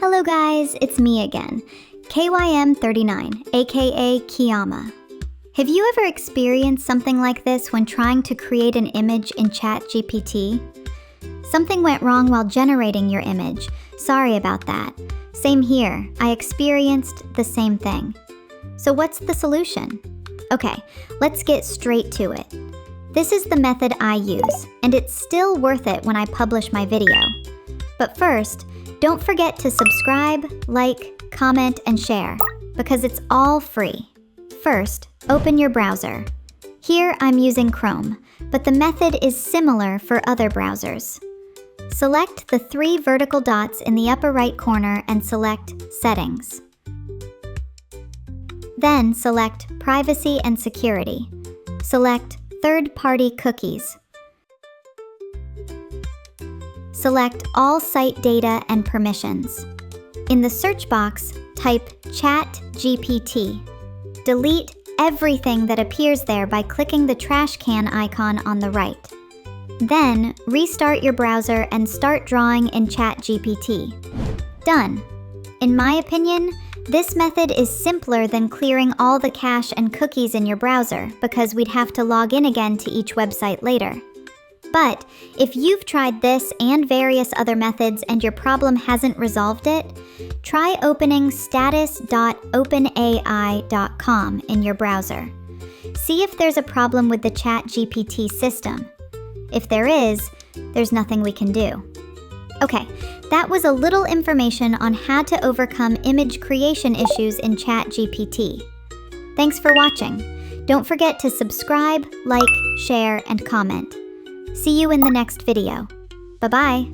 Hello guys, it's me again, KYM39, aka Kiyama. Have you ever experienced something like this when trying to create an image in Chatgpt? Something went wrong while generating your image. Sorry about that. Same here, I experienced the same thing. So what's the solution? Okay, let's get straight to it. This is the method I use, and it's still worth it when I publish my video. But first, don't forget to subscribe, like, comment, and share, because it's all free. First, open your browser. Here I'm using Chrome, but the method is similar for other browsers. Select the 3 vertical dots in the upper right corner and select Settings. Then select Privacy and Security. Select Third-party cookies. Select all site data and permissions. In the search box, type Chatgpt. Delete everything that appears there by clicking the trash can icon on the right. Then, restart your browser and start drawing in Chatgpt. Done. In my opinion, this method is simpler than clearing all the cache and cookies in your browser because we'd have to log in again to each website later. But if you've tried this and various other methods and your problem hasn't resolved it, try opening status.openai.com in your browser. See if there's a problem with the Chatgpt system. If there is, there's nothing we can do. Okay, that was a little information on how to overcome image creation issues in Chatgpt. Thanks for watching. Don't forget to subscribe, like, share, and comment. See you in the next video. Bye-bye.